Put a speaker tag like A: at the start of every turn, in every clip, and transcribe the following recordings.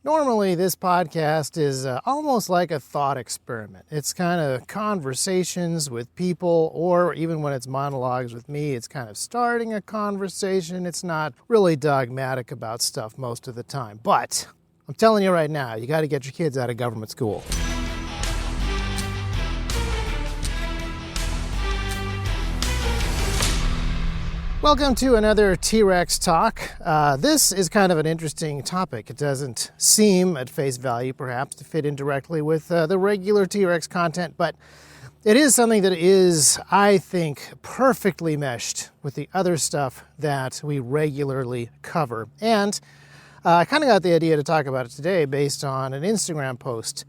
A: Normally, this podcast is almost like a thought experiment. It's kind of conversations with people, or even when it's monologues with me, it's kind of starting a conversation. It's not really dogmatic about stuff most of the time. But I'm telling you right now, you got to get your kids out of government school. Welcome to another T-Rex Talk. This is kind of an interesting topic. It doesn't seem at face value perhaps to fit in directly with the regular T-Rex content, but it is something that is, I think, perfectly meshed with the other stuff that we regularly cover. And I kind of got the idea to talk about it today based on an Instagram post.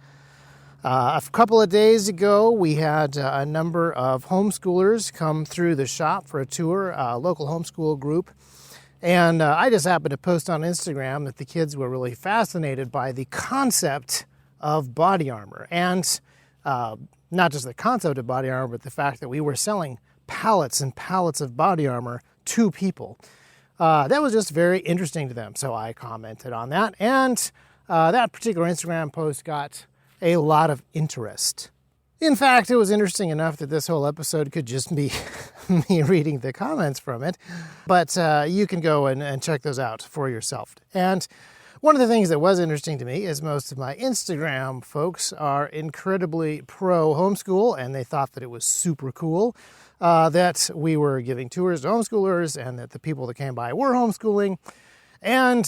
A: A couple of days ago, we had a number of homeschoolers come through the shop for a tour, a local homeschool group. And I just happened to post on Instagram that the kids were really fascinated by the concept of body armor. And not just the concept of body armor, but the fact that we were selling pallets and pallets of body armor to people. That was just very interesting to them. So I commented on that. And that particular Instagram post got a lot of interest. In fact, it was interesting enough that this whole episode could just be me reading the comments from it, but you can go and check those out for yourself. And one of the things that was interesting to me is most of my Instagram folks are incredibly pro homeschool, and they thought that it was super cool that we were giving tours to homeschoolers and that the people that came by were homeschooling. And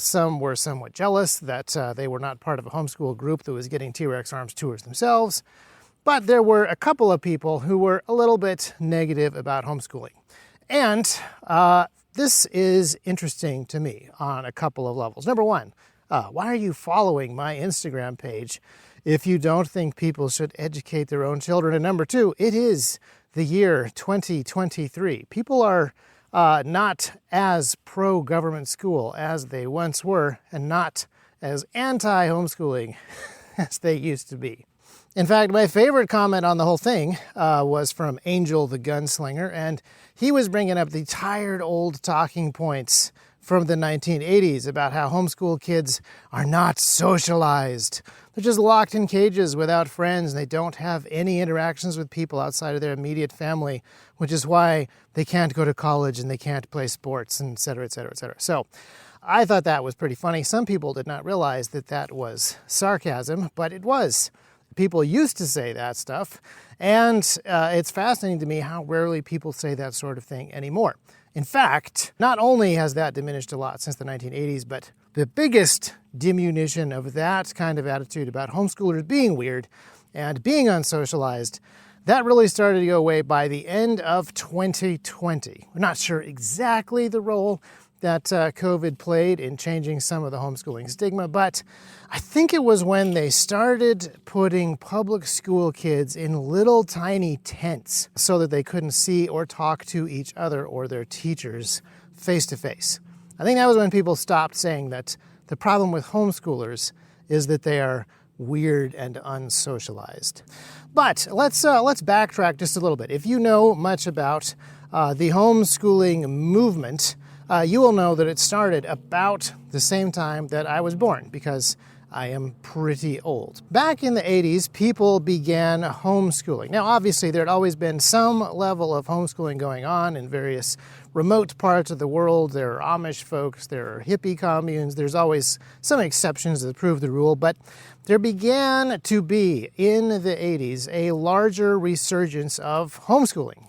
A: some were somewhat jealous that they were not part of a homeschool group that was getting T-Rex Arms tours themselves. But there were a couple of people who were a little bit negative about homeschooling. And this is interesting to me on a couple of levels. Number one, why are you following my Instagram page if you don't think people should educate their own children? And number two, it is the year 2023. People are not as pro-government school as they once were, and not as anti-homeschooling as they used to be. In fact, my favorite comment on the whole thing was from Angel the Gunslinger, and he was bringing up the tired old talking points from the 1980s about how homeschool kids are not socialized. They're just locked in cages without friends, and they don't have any interactions with people outside of their immediate family, which is why they can't go to college and they can't play sports, and et cetera, et cetera, et cetera. So I thought that was pretty funny. Some people did not realize that that was sarcasm, but it was. People used to say that stuff, and it's fascinating to me how rarely people say that sort of thing anymore. In fact, not only has that diminished a lot since the 1980s, but the biggest diminution of that kind of attitude about homeschoolers being weird and being unsocialized, that really started to go away by the end of 2020. We're not sure exactly the role that COVID played in changing some of the homeschooling stigma, but I think it was when they started putting public school kids in little tiny tents so that they couldn't see or talk to each other or their teachers face to face. I think that was when people stopped saying that the problem with homeschoolers is that they are weird and unsocialized. But let's backtrack just a little bit. If you know much about the homeschooling movement, you will know that it started about the same time that I was born, because I am pretty old. Back in the 80s, people began homeschooling. Now, obviously, there had always been some level of homeschooling going on in various remote parts of the world. There are Amish folks, there are hippie communes, there's always some exceptions that prove the rule, but there began to be, in the 80s, a larger resurgence of homeschooling.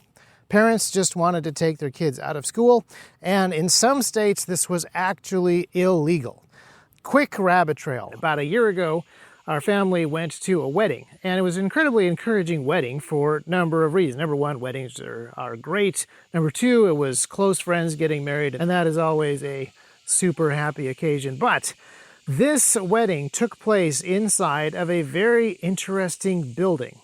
A: Parents just wanted to take their kids out of school, and in some states, this was actually illegal. Quick rabbit trail. About a year ago, our family went to a wedding, and it was an incredibly encouraging wedding for a number of reasons. Number one, weddings are great. Number two, it was close friends getting married, and that is always a super happy occasion. But this wedding took place inside of a very interesting building.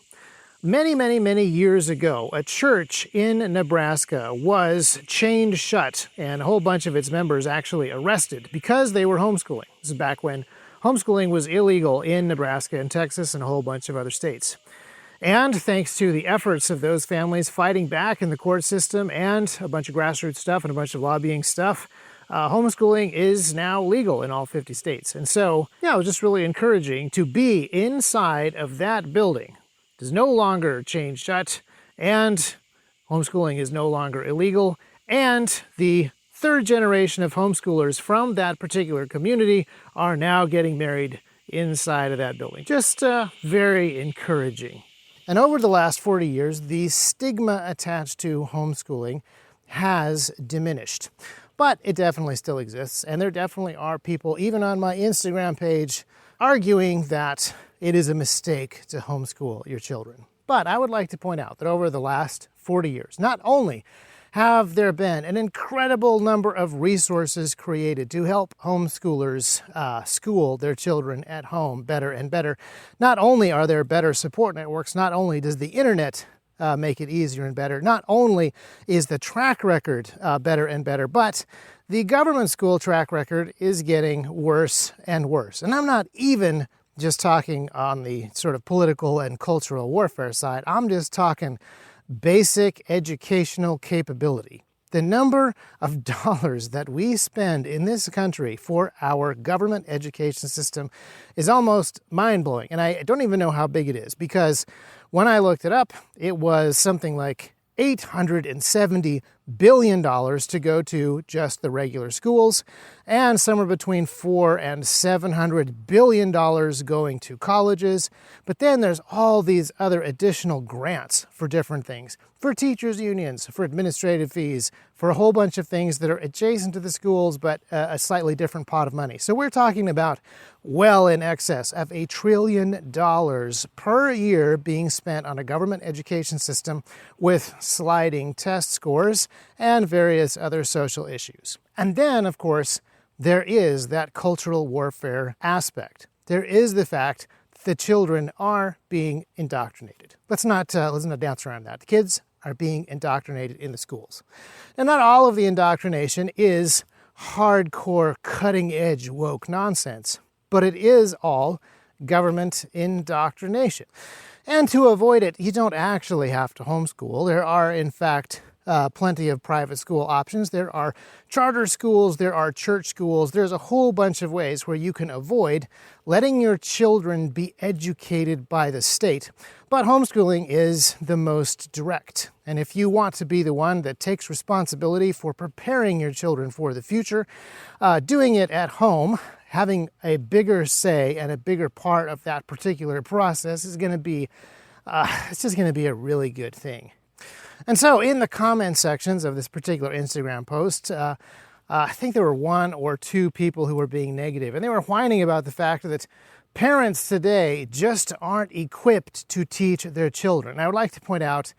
A: Many years ago, a church in Nebraska was chained shut and a whole bunch of its members actually arrested because they were homeschooling. This is back when homeschooling was illegal in Nebraska and Texas and a whole bunch of other states. And thanks to the efforts of those families fighting back in the court system and a bunch of grassroots stuff and a bunch of lobbying stuff, homeschooling is now legal in all 50 states. And so, yeah, it was just really encouraging to be inside of that building. It is no longer chained shut, and homeschooling is no longer illegal, and the third generation of homeschoolers from that particular community are now getting married inside of that building. Just very encouraging. And over the last 40 years, the stigma attached to homeschooling has diminished. But it definitely still exists, and there definitely are people, even on my Instagram page, arguing that it is a mistake to homeschool your children. But I would like to point out that over the last 40 years, not only have there been an incredible number of resources created to help homeschoolers school their children at home better and better. Not only are there better support networks, not only does the internet make it easier and better, not only is the track record better and better, but the government school track record is getting worse and worse. And I'm not even just talking on the sort of political and cultural warfare side. I'm just talking basic educational capability. The number of dollars that we spend in this country for our government education system is almost mind-blowing. And I don't even know how big it is, because when I looked it up, it was something like $870 billion to go to just the regular schools, and somewhere between $400 and $700 billion going to colleges. But then there's all these other additional grants for different things, for teachers' unions, for administrative fees, for a whole bunch of things that are adjacent to the schools, but a slightly different pot of money. So we're talking about well in excess of $1 trillion per year being spent on a government education system with sliding test scores and various other social issues. And then, of course, there is that cultural warfare aspect. There is the fact that the children are being indoctrinated. Let's not dance around that. The kids are being indoctrinated in the schools. And not all of the indoctrination is hardcore, cutting-edge woke nonsense, but it is all government indoctrination. And to avoid it, you don't actually have to homeschool. There are, in fact, plenty of private school options. There are charter schools, there are church schools. There's a whole bunch of ways where you can avoid letting your children be educated by the state. But homeschooling is the most direct. And if you want to be the one that takes responsibility for preparing your children for the future, doing it at home, having a bigger say and a bigger part of that particular process is going to be, it's just going to be a really good thing. And so in the comment sections of this particular Instagram post, I think there were one or two people who were being negative, and they were whining about the fact that parents today just aren't equipped to teach their children. And I would like to point out,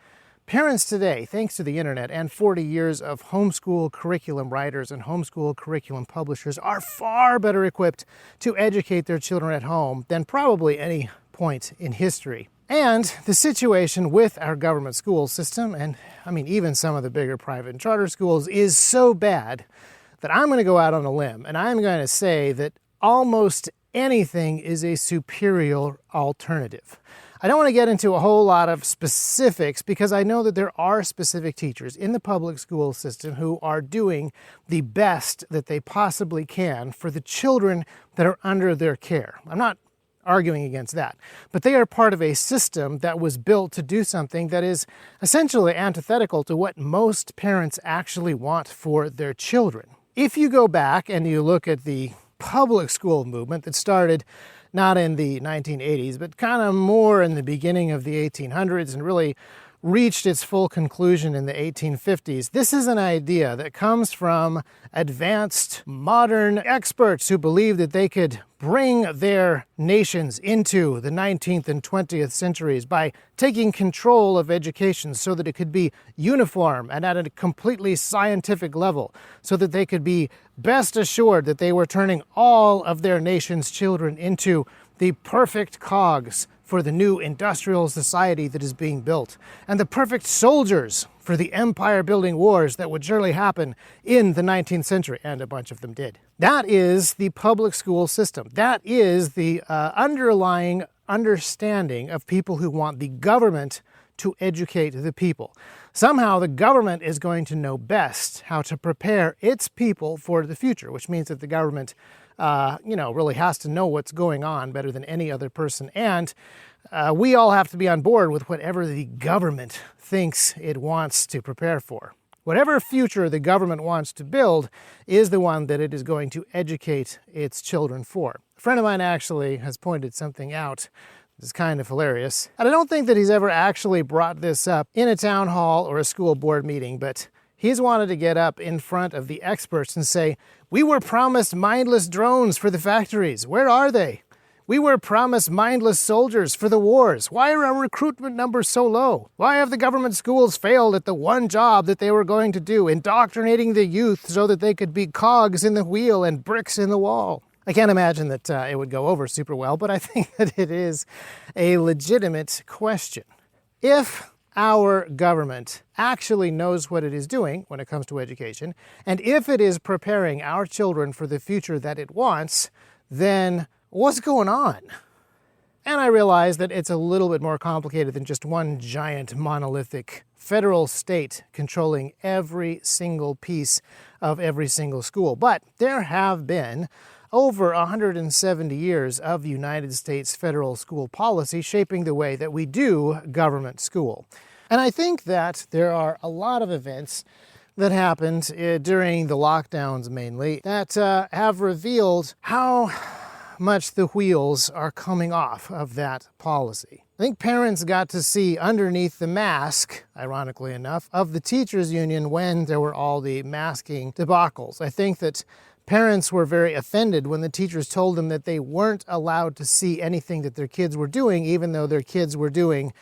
A: parents today, thanks to the internet and 40 years of homeschool curriculum writers and homeschool curriculum publishers, are far better equipped to educate their children at home than probably any point in history. And the situation with our government school system, and I mean even some of the bigger private and charter schools, is so bad that I'm going to go out on a limb and I'm going to say that almost anything is a superior alternative. I don't want to get into a whole lot of specifics because I know that there are specific teachers in the public school system who are doing the best that they possibly can for the children that are under their care. I'm not arguing against that, but they are part of a system that was built to do something that is essentially antithetical to what most parents actually want for their children. If you go back and you look at the public school movement that started not in the 1980s, but kind of more in the beginning of the 1800s and really reached its full conclusion in the 1850s. This is an idea that comes from advanced modern experts who believed that they could bring their nations into the 19th and 20th centuries by taking control of education so that it could be uniform and at a completely scientific level, so that they could be best assured that they were turning all of their nation's children into the perfect cogs for the new industrial society that is being built, and the perfect soldiers for the empire-building wars that would surely happen in the 19th century, and a bunch of them did. That is the public school system. That is the underlying understanding of people who want the government to educate the people. Somehow the government is going to know best how to prepare its people for the future, which means that the government really has to know what's going on better than any other person. And we all have to be on board with whatever the government thinks it wants to prepare for. Whatever future the government wants to build is the one that it is going to educate its children for. A friend of mine actually has pointed something out that's kind of hilarious. And I don't think that he's ever actually brought this up in a town hall or a school board meeting, but he's wanted to get up in front of the experts and say, "We were promised mindless drones for the factories. Where are they? We were promised mindless soldiers for the wars. Why are our recruitment numbers so low? Why have the government schools failed at the one job that they were going to do, indoctrinating the youth so that they could be cogs in the wheel and bricks in the wall?" I can't imagine that it would go over super well, but I think that it is a legitimate question. If our government actually knows what it is doing when it comes to education, and if it is preparing our children for the future that it wants, then what's going on? And I realize that it's a little bit more complicated than just one giant monolithic federal state controlling every single piece of every single school. But there have been over 170 years of United States federal school policy shaping the way that we do government school. And I think that there are a lot of events that happened during the lockdowns mainly that have revealed how much the wheels are coming off of that policy. I think parents got to see underneath the mask, ironically enough, of the teachers union when there were all the masking debacles. I think that parents were very offended when the teachers told them that they weren't allowed to see anything that their kids were doing, even though their kids were doing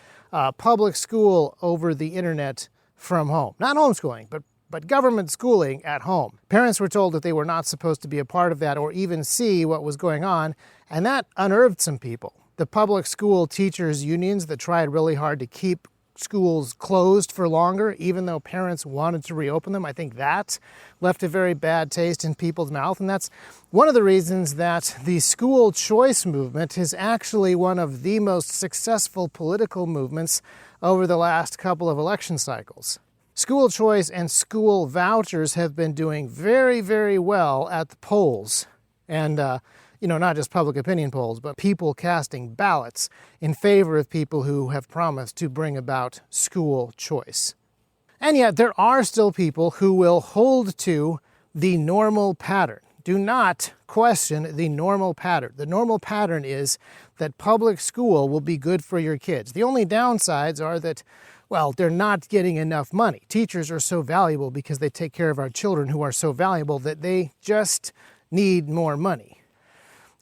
A: public school over the internet from home. Not homeschooling, but government schooling at home. Parents were told that they were not supposed to be a part of that or even see what was going on, and that unnerved some people. The public school teachers unions that tried really hard to keep schools closed for longer, even though parents wanted to reopen them, I think that left a very bad taste in people's mouth. And that's one of the reasons that the school choice movement is actually one of the most successful political movements over the last couple of election cycles. School choice and school vouchers have been doing very, very well at the polls. And, not just public opinion polls, but people casting ballots in favor of people who have promised to bring about school choice. And yet there are still people who will hold to the normal pattern. Do not question the normal pattern. The normal pattern is that public school will be good for your kids. The only downsides are that, well, they're not getting enough money. Teachers are so valuable because they take care of our children who are so valuable that they just need more money.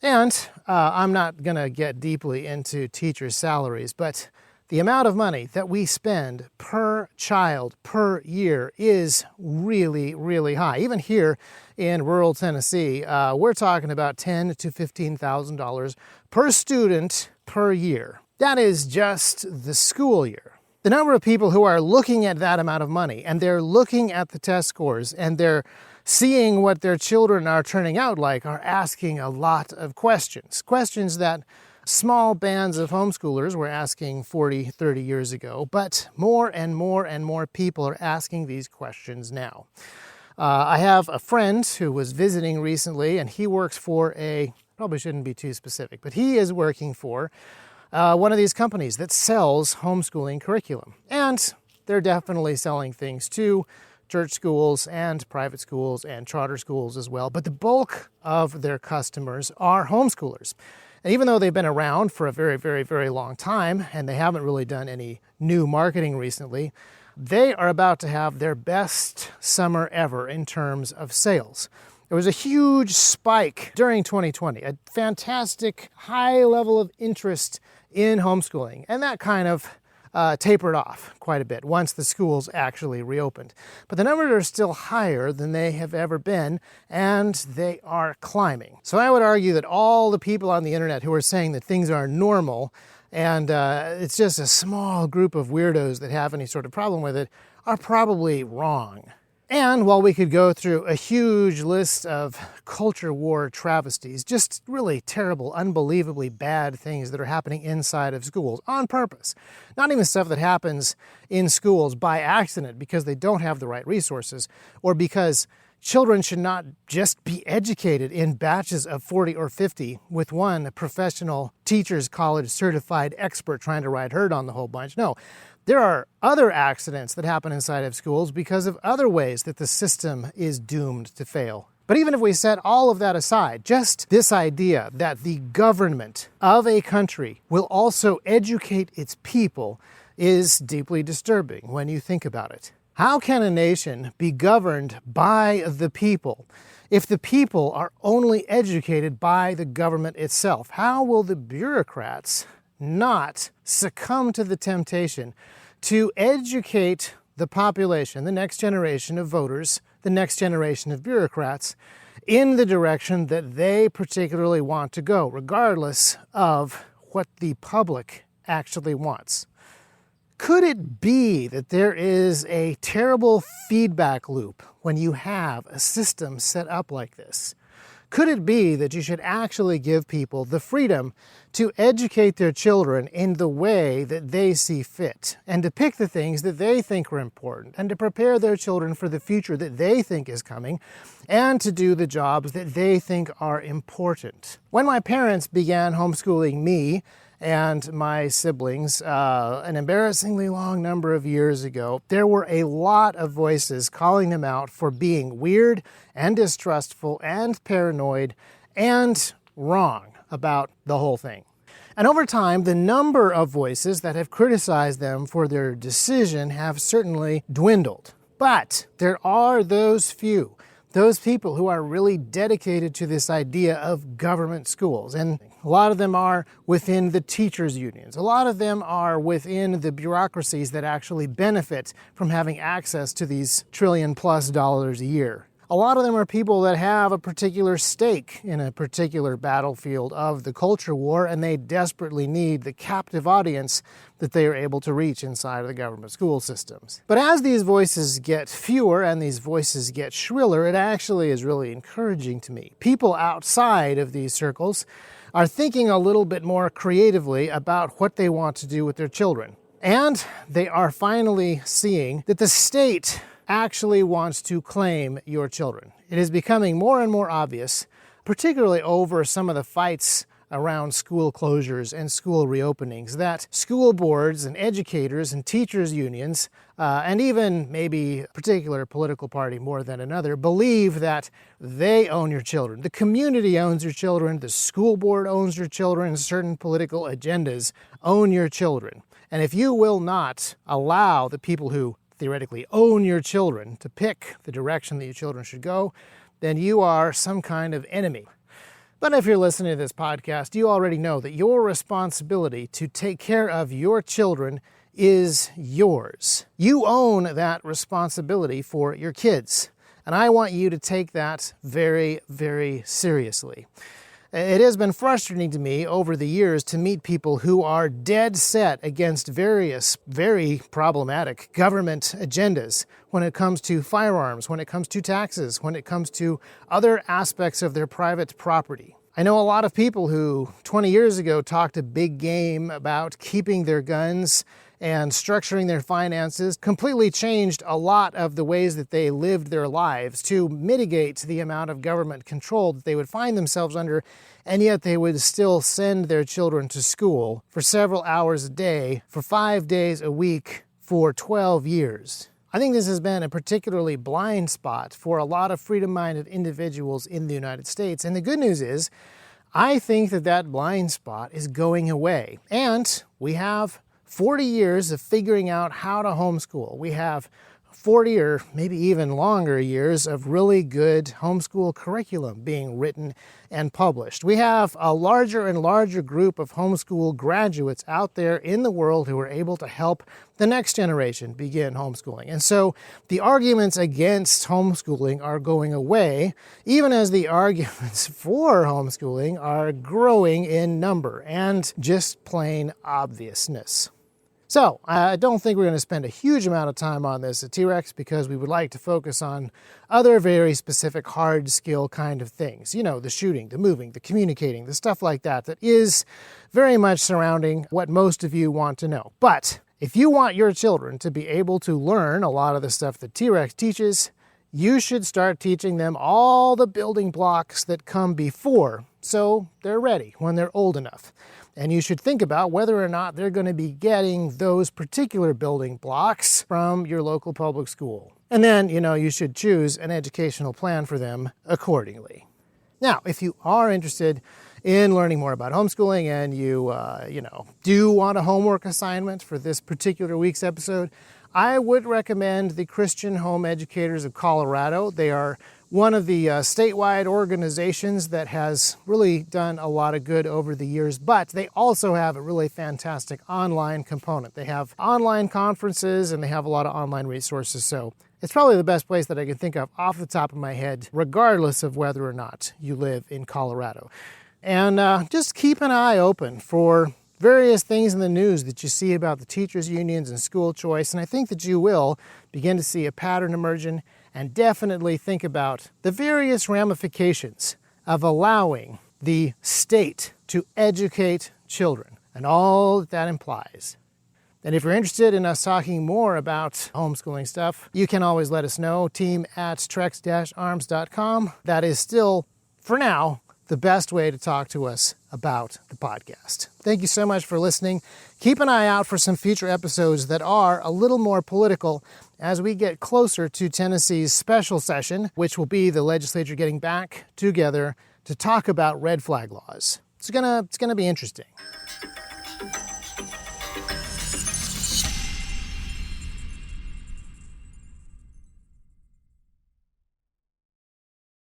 A: And I'm not going to get deeply into teachers' salaries, but the amount of money that we spend per child per year is really, really high. Even here in rural Tennessee, we're talking about $10,000 to $15,000 per student per year. That is just the school year. The number of people who are looking at that amount of money, and they're looking at the test scores, and they're seeing what their children are turning out like, are asking a lot of questions. Questions that small bands of homeschoolers were asking 40, 30 years ago, but more and more and more people are asking these questions now. I have a friend who was visiting recently, and he works for probably shouldn't be too specific, but he is working for one of these companies that sells homeschooling curriculum. And they're definitely selling things to church schools and private schools and charter schools as well. But the bulk of their customers are homeschoolers. And even though they've been around for a very, very, very long time, and they haven't really done any new marketing recently, they are about to have their best summer ever in terms of sales. There was a huge spike during 2020, a fantastic high level of interest in homeschooling, and that kind of tapered off quite a bit once the schools actually reopened. But the numbers are still higher than they have ever been, and they are climbing. So I would argue that all the people on the internet who are saying that things are normal and it's just a small group of weirdos that have any sort of problem with it are probably wrong. And while we could go through a huge list of culture war travesties, just really terrible, unbelievably bad things that are happening inside of schools on purpose, not even stuff that happens in schools by accident because they don't have the right resources or because children should not just be educated in batches of 40 or 50 with one professional teacher's college certified expert trying to ride herd on the whole bunch. No. There are other accidents that happen inside of schools because of other ways that the system is doomed to fail. But even if we set all of that aside, just this idea that the government of a country will also educate its people is deeply disturbing when you think about it. How can a nation be governed by the people if the people are only educated by the government itself? How will the bureaucrats not succumb to the temptation to educate the population, the next generation of voters, the next generation of bureaucrats, in the direction that they particularly want to go, regardless of what the public actually wants? Could it be that there is a terrible feedback loop when you have a system set up like this? Could it be that you should actually give people the freedom to educate their children in the way that they see fit, and to pick the things that they think are important, and to prepare their children for the future that they think is coming, and to do the jobs that they think are important? When my parents began homeschooling me and my siblings an embarrassingly long number of years ago, there were a lot of voices calling them out for being weird and distrustful and paranoid and wrong about the whole thing. And over time, the number of voices that have criticized them for their decision have certainly dwindled. But there are those few, those people who are really dedicated to this idea of government schools. And a lot of them are within the teachers' unions. A lot of them are within the bureaucracies that actually benefit from having access to these $1 trillion+ a year. A lot of them are people that have a particular stake in a particular battlefield of the culture war, and they desperately need the captive audience that they are able to reach inside of the government school systems. But as these voices get fewer and these voices get shriller, it actually is really encouraging to me. People outside of these circles are thinking a little bit more creatively about what they want to do with their children. And they are finally seeing that the state actually wants to claim your children. It is becoming more and more obvious, particularly over some of the fights around school closures and school reopenings, that school boards and educators and teachers unions, and even maybe a particular political party more than another, believe that they own your children. The community owns your children, the school board owns your children, certain political agendas own your children. And if you will not allow the people who theoretically own your children to pick the direction that your children should go, then you are some kind of enemy. But if you're listening to this podcast, you already know that your responsibility to take care of your children is yours. You own that responsibility for your kids. And I want you to take that very, very seriously. It has been frustrating to me over the years to meet people who are dead set against various very problematic government agendas when it comes to firearms, when it comes to taxes, when it comes to other aspects of their private property. I know a lot of people who 20 years ago talked a big game about keeping their guns and structuring their finances, completely changed a lot of the ways that they lived their lives to mitigate the amount of government control that they would find themselves under, and yet they would still send their children to school for several hours a day, for 5 days a week, for 12 years. I think this has been a particularly blind spot for a lot of freedom-minded individuals in the United States, and the good news is, I think that that blind spot is going away, and we have 40 years of figuring out how to homeschool. We have 40 or maybe even longer years of really good homeschool curriculum being written and published. We have a larger and larger group of homeschool graduates out there in the world who are able to help the next generation begin homeschooling. And so the arguments against homeschooling are going away, even as the arguments for homeschooling are growing in number and just plain obviousness. So I don't think we're going to spend a huge amount of time on this at T-Rex because we would like to focus on other very specific hard skill kind of things. You know, the shooting, the moving, the communicating, the stuff like that is very much surrounding what most of you want to know. But if you want your children to be able to learn a lot of the stuff that T-Rex teaches, you should start teaching them all the building blocks that come before, so they're ready when they're old enough. And you should think about whether or not they're going to be getting those particular building blocks from your local public school. And then, you should choose an educational plan for them accordingly. Now, if you are interested in learning more about homeschooling and you do want a homework assignment for this particular week's episode, I would recommend the Christian Home Educators of Colorado. They are one of the statewide organizations that has really done a lot of good over the years, but they also have a really fantastic online component. They have online conferences and they have a lot of online resources, so it's probably the best place that I can think of off the top of my head, regardless of whether or not you live in Colorado. And just keep an eye open for various things in the news that you see about the teachers' unions and school choice, and I think that you will begin to see a pattern emerging and definitely think about the various ramifications of allowing the state to educate children and all that implies. And if you're interested in us talking more about homeschooling stuff, you can always let us know, team@trex-arms.com. That is still, for now, the best way to talk to us about the podcast. Thank you so much for listening. Keep an eye out for some future episodes that are a little more political as we get closer to Tennessee's special session, which will be the legislature getting back together to talk about red flag laws. It's gonna be interesting.